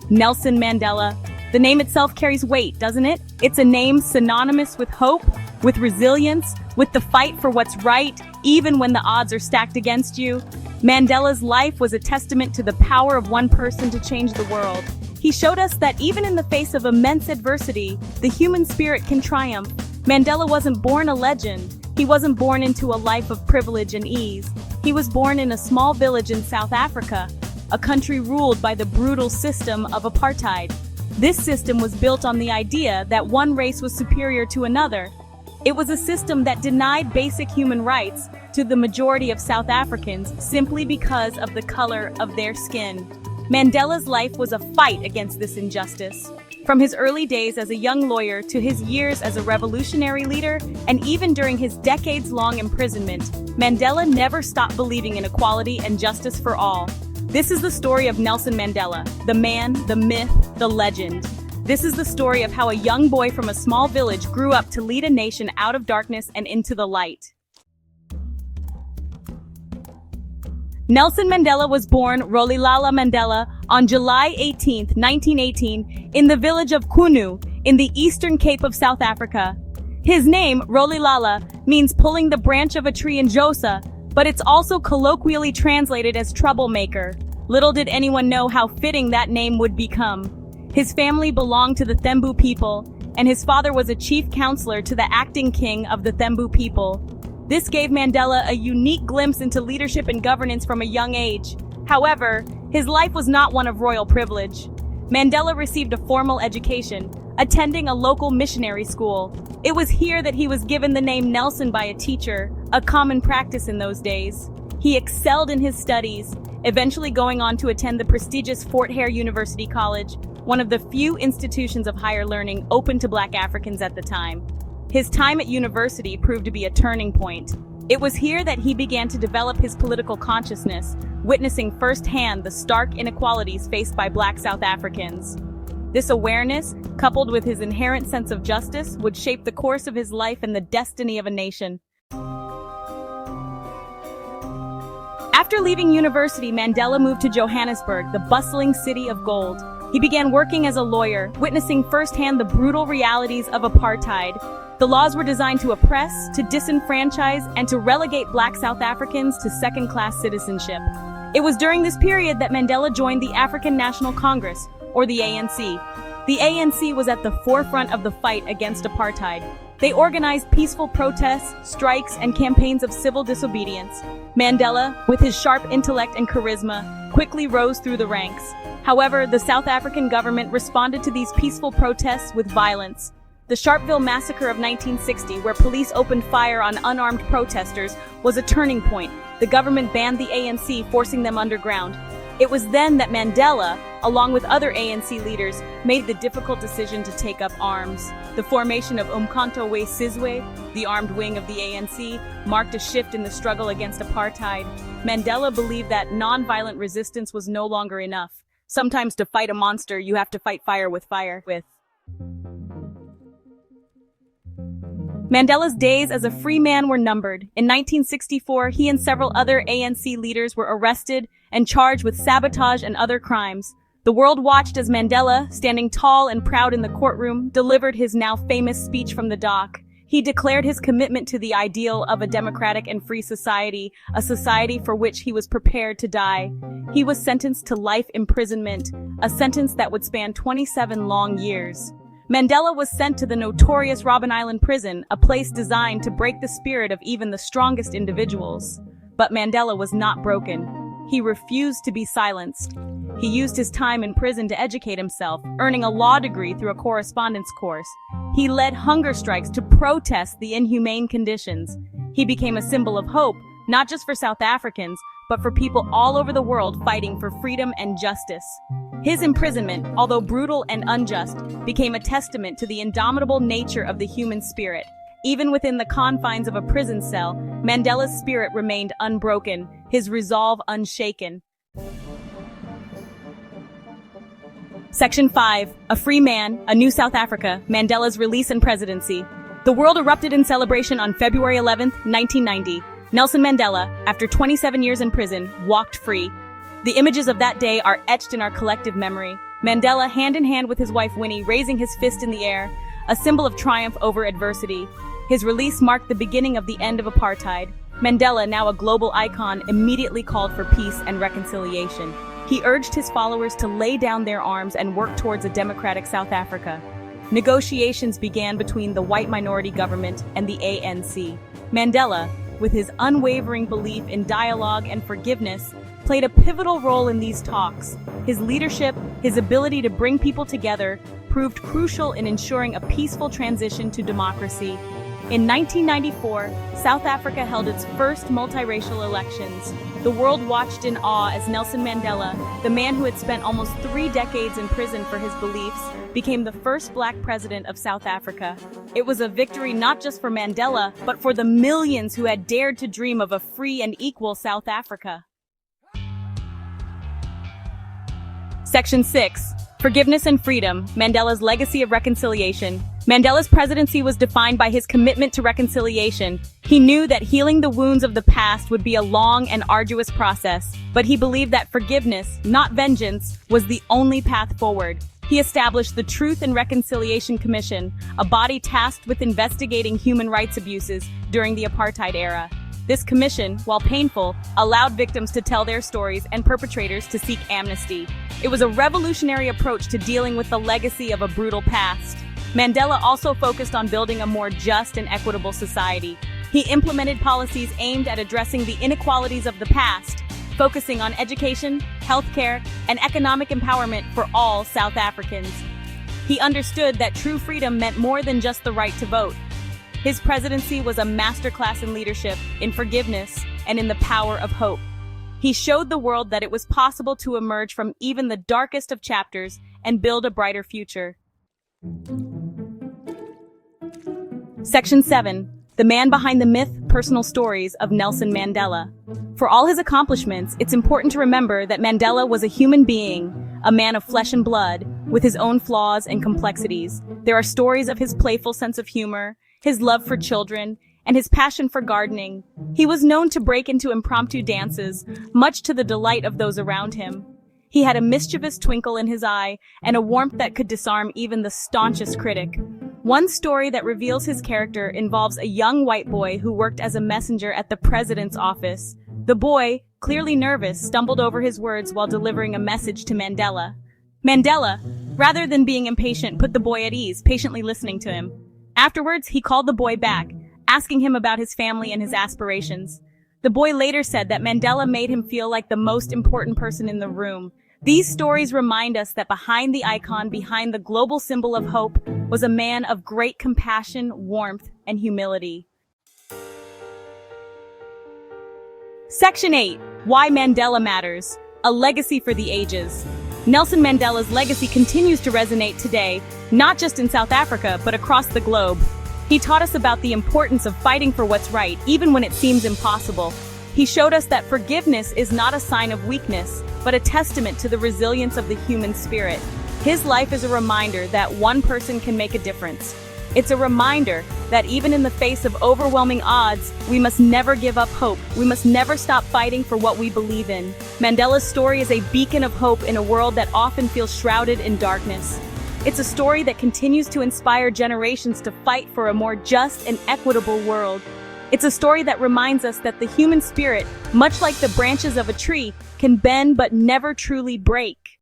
Nelson Mandela. The name itself carries weight, doesn't it? It's a name synonymous with hope, with resilience, with the fight for what's right, even when the odds are stacked against you. Mandela's life was a testament to the power of one person to change the world. He showed us that even in the face of immense adversity, the human spirit can triumph. Mandela wasn't born a legend. He wasn't born into a life of privilege and ease. He was born in a small village in South Africa, a country ruled by the brutal system of apartheid. This system was built on the idea that one race was superior to another. It was a system that denied basic human rights to the majority of South Africans simply because of the color of their skin. Mandela's life was a fight against this injustice. From his early days as a young lawyer to his years as a revolutionary leader, and even during his decades-long imprisonment, Mandela never stopped believing in equality and justice for all. This is the story of Nelson Mandela, the man, the myth, the legend. This is the story of how a young boy from a small village grew up to lead a nation out of darkness and into the light. Nelson Mandela was born Rolihlahla Mandela on July 18, 1918, in the village of Qunu, in the Eastern Cape of South Africa. His name, Rolihlahla, means pulling the branch of a tree in Xhosa, but it's also colloquially translated as troublemaker. Little did anyone know how fitting that name would become. His family belonged to the Thembu people, and his father was a chief counselor to the acting king of the Thembu people. This gave Mandela a unique glimpse into leadership and governance from a young age. However, his life was not one of royal privilege. Mandela received a formal education, attending a local missionary school. It was here that he was given the name Nelson by a teacher, a common practice in those days. He excelled in his studies, eventually going on to attend the prestigious Fort Hare University College, one of the few institutions of higher learning open to Black Africans at the time. His time at university proved to be a turning point. It was here that he began to develop his political consciousness, witnessing firsthand the stark inequalities faced by Black South Africans. This awareness, coupled with his inherent sense of justice, would shape the course of his life and the destiny of a nation. After leaving university, Mandela moved to Johannesburg, the bustling city of gold. He began working as a lawyer, witnessing firsthand the brutal realities of apartheid. The laws were designed to oppress, to disenfranchise, and to relegate Black South Africans to second-class citizenship. It was during this period that Mandela joined the African National Congress, or the ANC. The ANC was at the forefront of the fight against apartheid. They organized peaceful protests, strikes, and campaigns of civil disobedience. Mandela, with his sharp intellect and charisma, quickly rose through the ranks. However, the South African government responded to these peaceful protests with violence. The Sharpeville Massacre of 1960, where police opened fire on unarmed protesters, was a turning point. The government banned the ANC, forcing them underground. It was then that Mandela, along with other ANC leaders, made the difficult decision to take up arms. The formation of Umkhonto we Sizwe, the armed wing of the ANC, marked a shift in the struggle against apartheid. Mandela believed that non-violent resistance was no longer enough. Sometimes to fight a monster, you have to fight fire with fire. Mandela's days as a free man were numbered. In 1964, he and several other ANC leaders were arrested and charged with sabotage and other crimes. The world watched as Mandela, standing tall and proud in the courtroom, delivered his now famous speech from the dock. He declared his commitment to the ideal of a democratic and free society, a society for which he was prepared to die. He was sentenced to life imprisonment, a sentence that would span 27 long years. Mandela was sent to the notorious Robben Island prison, a place designed to break the spirit of even the strongest individuals. But Mandela was not broken. He refused to be silenced. He used his time in prison to educate himself, earning a law degree through a correspondence course. He led hunger strikes to protest the inhumane conditions. He became a symbol of hope, not just for South Africans, but for people all over the world fighting for freedom and justice. His imprisonment, although brutal and unjust, became a testament to the indomitable nature of the human spirit. Even within the confines of a prison cell, Mandela's spirit remained unbroken, his resolve unshaken. Section 5. A Free Man, A New South Africa, Mandela's Release and Presidency. The world erupted in celebration on February 11, 1990. Nelson Mandela, after 27 years in prison, walked free. The images of that day are etched in our collective memory. Mandela hand in hand with his wife Winnie, raising his fist in the air, a symbol of triumph over adversity. His release marked the beginning of the end of apartheid. Mandela, now a global icon, immediately called for peace and reconciliation. He urged his followers to lay down their arms and work towards a democratic South Africa. Negotiations began between the white minority government and the ANC. Mandela, with his unwavering belief in dialogue and forgiveness, played a pivotal role in these talks. His leadership, his ability to bring people together, proved crucial in ensuring a peaceful transition to democracy. In 1994, South Africa held its first multiracial elections. The world watched in awe as Nelson Mandela, the man who had spent almost 3 decades in prison for his beliefs, became the first black president of South Africa. It was a victory not just for Mandela, but for the millions who had dared to dream of a free and equal South Africa. Section 6. Forgiveness and Freedom, Mandela's Legacy of Reconciliation. Mandela's presidency was defined by his commitment to reconciliation. He knew that healing the wounds of the past would be a long and arduous process, but he believed that forgiveness, not vengeance, was the only path forward. He established the Truth and Reconciliation Commission, a body tasked with investigating human rights abuses during the apartheid era. This commission, while painful, allowed victims to tell their stories and perpetrators to seek amnesty. It was a revolutionary approach to dealing with the legacy of a brutal past. Mandela also focused on building a more just and equitable society. He implemented policies aimed at addressing the inequalities of the past, focusing on education, healthcare, and economic empowerment for all South Africans. He understood that true freedom meant more than just the right to vote. His presidency was a masterclass in leadership, in forgiveness, and in the power of hope. He showed the world that it was possible to emerge from even the darkest of chapters and build a brighter future. Section 7. The Man Behind the Myth, Personal Stories of Nelson Mandela. For all his accomplishments, it's important to remember that Mandela was a human being, a man of flesh and blood, with his own flaws and complexities. There are stories of his playful sense of humor, his love for children, and his passion for gardening. He was known to break into impromptu dances, much to the delight of those around him. He had a mischievous twinkle in his eye and a warmth that could disarm even the staunchest critic. One story that reveals his character involves a young white boy who worked as a messenger at the president's office. The boy, clearly nervous, stumbled over his words while delivering a message to Mandela. Mandela, rather than being impatient, put the boy at ease, patiently listening to him. Afterwards, he called the boy back, asking him about his family and his aspirations. The boy later said that Mandela made him feel like the most important person in the room. These stories remind us that behind the icon, behind the global symbol of hope, was a man of great compassion, warmth, and humility. Section 8. Why Mandela Matters. A Legacy for the Ages. Nelson Mandela's legacy continues to resonate today, not just in South Africa, but across the globe. He taught us about the importance of fighting for what's right, even when it seems impossible. He showed us that forgiveness is not a sign of weakness, but a testament to the resilience of the human spirit. His life is a reminder that one person can make a difference. It's a reminder that even in the face of overwhelming odds, we must never give up hope. We must never stop fighting for what we believe in. Mandela's story is a beacon of hope in a world that often feels shrouded in darkness. It's a story that continues to inspire generations to fight for a more just and equitable world. It's a story that reminds us that the human spirit, much like the branches of a tree, can bend but never truly break.